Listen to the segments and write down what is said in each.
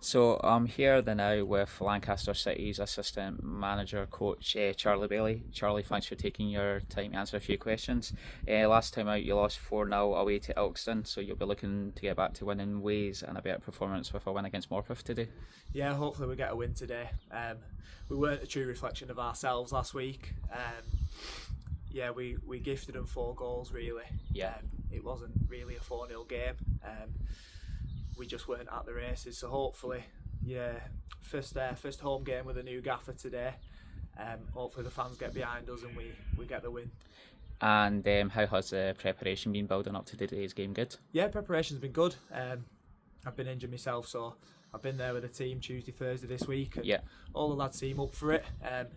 So I'm here now with Lancaster City's assistant manager coach Charlie Bailey. Charlie, thanks for taking your time to answer a few questions. Last time out you lost 4-0 away to Ilkeston, so you'll be looking to get back to winning ways and a better performance with a win against Morpeth today. Yeah, hopefully we get a win today. We weren't a true reflection of ourselves last week. We gifted them 4 goals really. It wasn't really a 4-0 game. We just weren't at the races, so hopefully, first home game with a new gaffer today. Hopefully the fans get behind us and we get the win. And how has the preparation been building up to today's game? Good? Yeah, preparation's been good. I've been injured myself, so I've been there with the team Tuesday, Thursday this week, and all the lads seem up for it.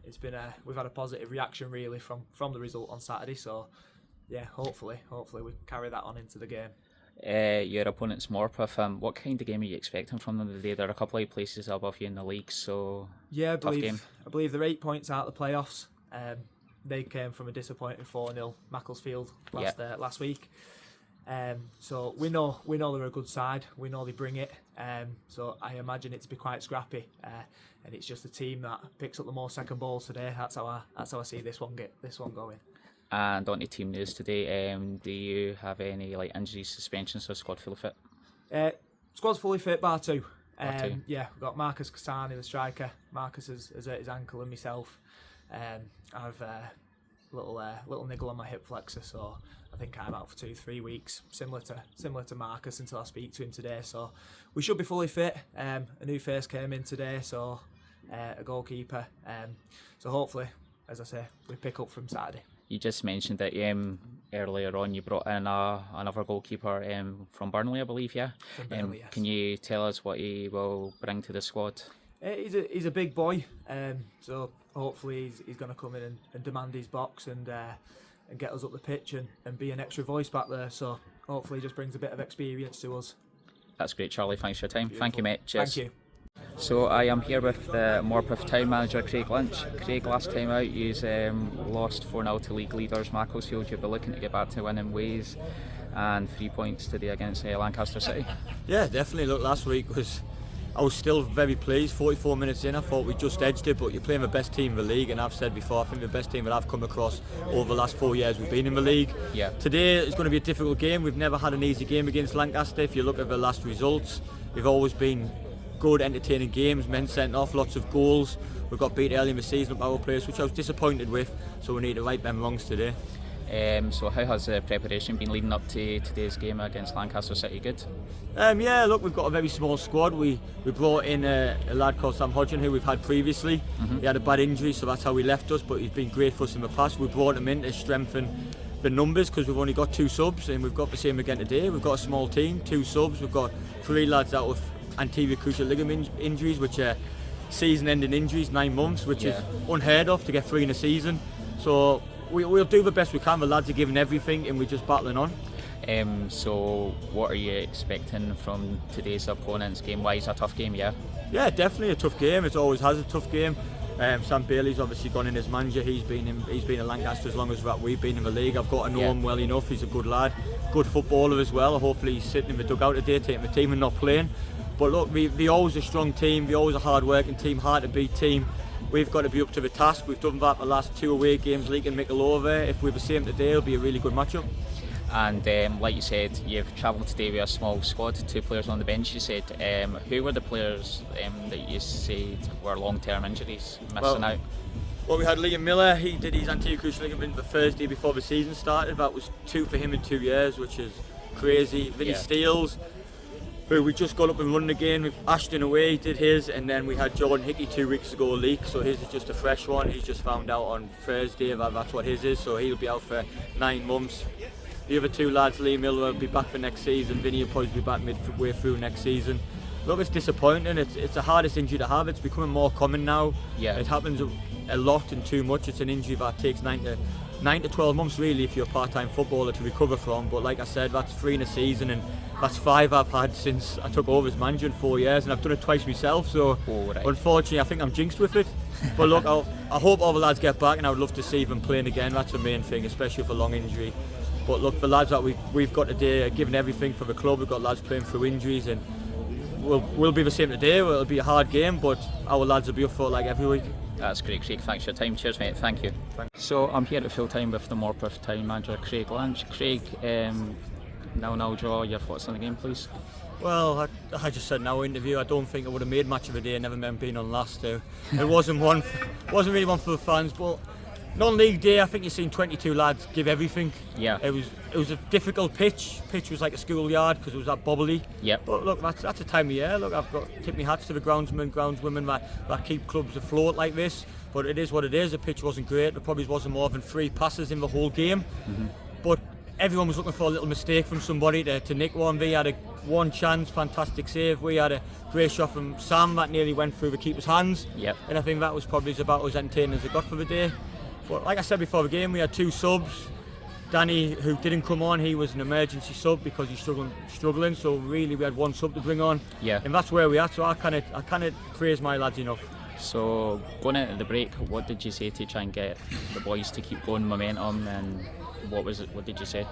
It's been we've had a positive reaction really from the result on Saturday, so yeah, hopefully we carry that on into the game. Your opponent's Morpeth. What kind of game are you expecting from them today? They're a couple of places above you in the league, so yeah, tough game. I believe they're 8 points out of the playoffs. They came from a disappointing 4-0 Macclesfield last week. So we know they're a good side. We know they bring it. So I imagine it to be quite scrappy. And it's just a team that picks up the more second balls today. That's how I see this one going. And on to team news today, do you have any injuries, suspensions, or squad fully fit? Squad's fully fit, bar two. We've got Marcus Cassani, the striker. Marcus has hurt his ankle, and myself. I've a little niggle on my hip flexor, so I think I'm out for 2-3 weeks, similar to Marcus until I speak to him today. So we should be fully fit. A new face came in today, so a goalkeeper. So hopefully, as I say, we pick up from Saturday. You just mentioned that earlier on you brought in another goalkeeper from Burnley, I believe, yeah? From Burnley, yes. Can you tell us what he will bring to the squad? He's a big boy, so hopefully he's going to come in and demand his box and get us up the pitch and be an extra voice back there. So hopefully he just brings a bit of experience to us. That's great, Charlie. Thanks for your time. Beautiful. Thank you, mate. Cheers. Thank you. So I am here with the Morpeth Town manager Craig Lynch. Craig, last time out you lost 4-0 to league leaders Macclesfield. You'll be looking to get back to winning ways, and 3 points today against Lancaster City. Yeah, definitely. Look, last week I was still very pleased. 44 minutes in, I thought we just edged it, but you're playing the best team in the league, and I've said before, I think the best team that I've come across over the last 4 years we've been in the league. Yeah. Today is going to be a difficult game. We've never had an easy game against Lancaster. If you look at the last results, we've always been good, entertaining games, men sent off, lots of goals. We got beat early in the season by our players, which I was disappointed with, so we need to right them wrongs today. So how has the preparation been leading up to today's game against Lancaster City? Good? Look, we've got a very small squad. We brought in a lad called Sam Hodgson, who we've had previously. He had a bad injury, so that's how he left us, but he's been great for us in the past. We brought him in to strengthen the numbers because we've only got 2 subs, and we've got the same again today. We've got a small team, 2 subs. We've got 3 lads out with anterior cruciate ligament injuries, which are season-ending injuries, 9 months, which is unheard of to get 3 in a season. So we'll do the best we can. The lads are giving everything, and we're just battling on. So what are you expecting from today's opponent's game? Why is it a tough game? Yeah, definitely a tough game. It always has a tough game. Sam Bailey's obviously gone in as manager. He's been at Lancaster as long as we've been in the league. I've got to know him well enough. He's a good lad, good footballer as well. Hopefully he's sitting in the dugout today taking the team and not playing. But look, we're always a strong team. We're always a hard-working team, hard to beat team. We've got to be up to the task. We've done that the last 2 away games, League and Michelova. If we're the same today, it'll be a really good matchup. And like you said, you've travelled today with a small squad, 2 players on the bench. You said, who were the players that you said were long-term injuries missing out? Well, we had Liam Miller. He did his anterior cruciate ligament the Thursday before the season started. That was 2 for him in 2 years, which is crazy. Vinny Steels, who we just got up and running again with Ashton away, he did his, and then we had Jordan Hickey 2 weeks ago leak, so his is just a fresh one. He's just found out on Thursday that's what his is, so he'll be out for 9 months. The other 2 lads, Liam Miller will be back for next season, Vinny will probably be back midway through next season. Look, it's disappointing. It's the hardest injury to have. It's becoming more common now. Yeah. It happens a lot and too much. It's an injury that takes 9 to 12 months really if you're a part-time footballer to recover from. But like I said, that's 3 in a season, and that's 5 I've had since I took over as manager in 4 years, and I've done it twice myself. So unfortunately, I think I'm jinxed with it. But look, I hope all the lads get back, and I would love to see them playing again. That's the main thing, especially for long injury. But look, the lads that we've got today are giving everything for the club. We've got lads playing through injuries, and will be the same today. It'll be a hard game, but our lads will be up for it like every week. That's great, Craig. Thanks for your time. Cheers, mate. Thank you. So I'm here at full time with the Morpeth Town manager, Craig Lynch. Craig, 0-0 draw. Your thoughts on the game, please? Well, I just said in our interview, I don't think it would have made much of a day, never mind being on last two. It wasn't really one for the fans, but non-league day, I think you've seen 22 lads give everything. Yeah. It was a difficult pitch. Pitch was like a schoolyard because it was that bubbly. Yep. But look, that's a time of year. Look, I've got tip my hats to the groundsmen, groundswomen that keep clubs afloat like this. But it is what it is. The pitch wasn't great. There probably wasn't more than 3 passes in the whole game. But everyone was looking for a little mistake from somebody to nick one. We had one chance, fantastic save. We had a great shot from Sam that nearly went through the keeper's hands. Yep. And I think that was probably about as entertaining as it got for the day. But like I said before the game, we had 2 subs. Danny, who didn't come on, he was an emergency sub because he's struggling. So really, we had 1 sub to bring on. Yeah. And that's where we are. So I kind of praise my lads enough. So going into the break, what did you say to try and get the boys to keep going momentum, and what did you say?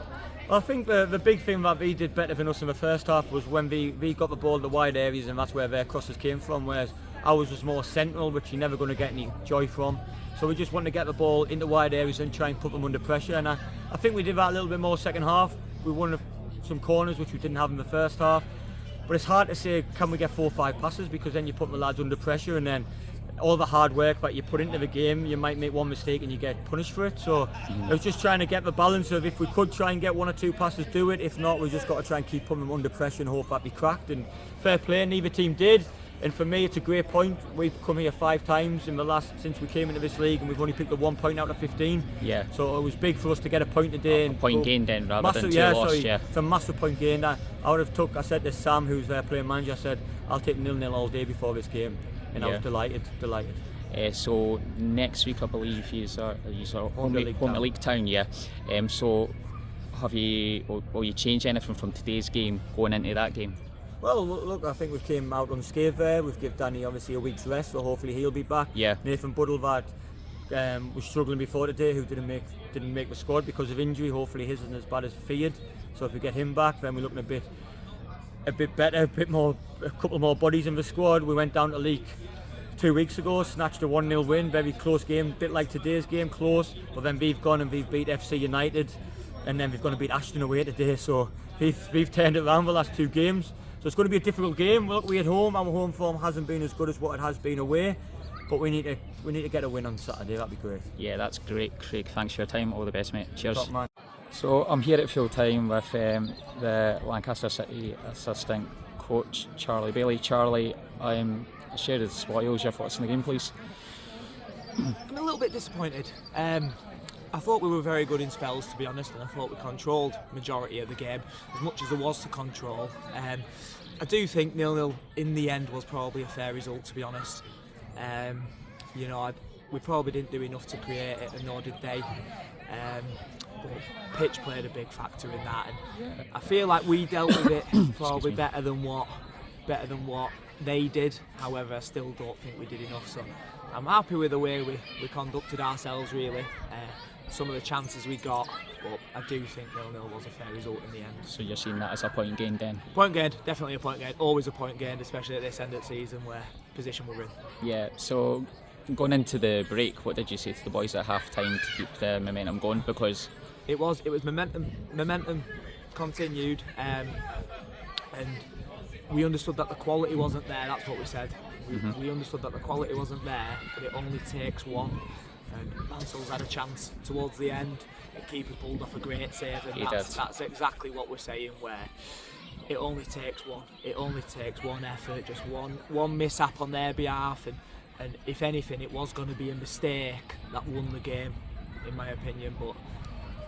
Well, I think the big thing that we did better than us in the first half was when we got the ball in the wide areas, and that's where their crosses came from, whereas ours was more central, which you're never going to get any joy from. So we just wanted to get the ball into wide areas and try and put them under pressure, and I think we did that a little bit more second half. We won some corners which we didn't have in the first half, but it's hard to say can we get 4 or 5 passes, because then you put the lads under pressure, and then all the hard work that you put into the game, you might make one mistake and you get punished for it. So I was just trying to get the balance of, if we could try and get 1 or 2 passes, do it. If not, we just got to try and keep putting them under pressure and hope that we cracked. And fair play, neither team did. And for me, it's a great point. We've come here 5 times since we came into this league, and we've only picked up 1 point out of 15. Yeah. So it was big for us to get a point today. A point gained then, rather massive, than 2 lost. Yeah. It's a massive point gained. I said to Sam, who's their playing manager, I said, I'll take 0-0 all day before this game. And I was delighted. So next week, I believe he's home to League Town. Yeah. So will you change anything from today's game going into that game? Well, look, I think we've came out unscathed there. We've given Danny obviously a week's rest, so hopefully he'll be back. Yeah. Nathan Buddle that was struggling before today, who didn't make the squad because of injury. Hopefully his isn't as bad as feared. So if we get him back, then we're looking a bit better, a couple more bodies in the squad. We went down to League 2 weeks ago, snatched a 1-0 win, very close game, a bit like today's game, close, but then we've gone and we've beat FC United, and then we've gone to beat Ashton away today, so we've turned it around the last 2 games. So it's going to be a difficult game. Look, we're at home, our home form hasn't been as good as what it has been away, but we need to get a win on Saturday. That'd be great. Yeah, that's great, Craig. Thanks for your time. All the best, mate. Cheers. Top man. So I'm here at full time with the Lancaster City assistant coach, Charlie Bailey. Charlie, I'm share the spoils. Your thoughts on the game, please? I'm a little bit disappointed. I thought we were very good in spells, to be honest, and I thought we controlled the majority of the game, as much as there was to control. I do think 0-0 in the end was probably a fair result, to be honest. We probably didn't do enough to create it, and nor did they. But pitch played a big factor in that, and I feel like we dealt with it probably better than what they did. However, I still don't think we did enough. So I'm happy with the way we conducted ourselves, really. Some of the chances we got, but I do think 0-0 was a fair result in the end. So you're seeing that as a point gained then? Point gained, definitely a point gained. Always a point gained, especially at this end of the season where position we're in. Yeah, so going into the break, what did you say to the boys at half time to keep the momentum going? Because it was momentum continued, and we understood that the quality wasn't there. That's what we said. We understood that the quality wasn't there, but it only takes one. And Mansell's had a chance towards the end. The keeper pulled off a great save, and that's exactly what we're saying. Where it only takes one. It only takes one effort, just one mishap on their behalf, and if anything, it was going to be a mistake that won the game, in my opinion. But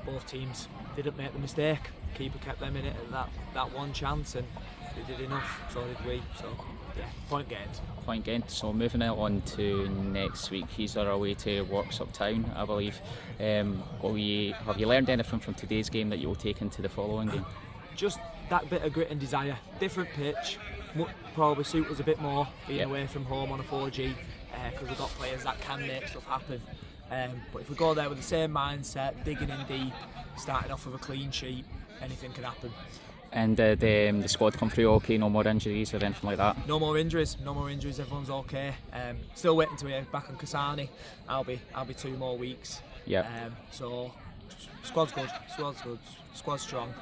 both teams didn't make the mistake. Keeper kept them in it at that one chance, and they did enough. So did we. So yeah, point gained. Point gained. So moving on to next week, he's on our way to Worksop Town, I believe. Have you learned anything from today's game that you will take into the following game? Just that bit of grit and desire. Different pitch, probably suit us a bit more being away from home on a 4G, because we've got players that can make stuff happen. But if we go there with the same mindset, digging in deep, starting off with a clean sheet, anything can happen. And the squad come through okay? No more injuries or anything like that? No more injuries. Everyone's okay. Still waiting to hear back on Kasani. I'll be 2 more weeks. Yeah. So squad's good. Squad's strong.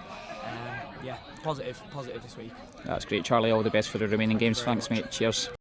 Yeah, positive this week. That's great, Charlie. All the best for the remaining games. Thanks, mate. Cheers.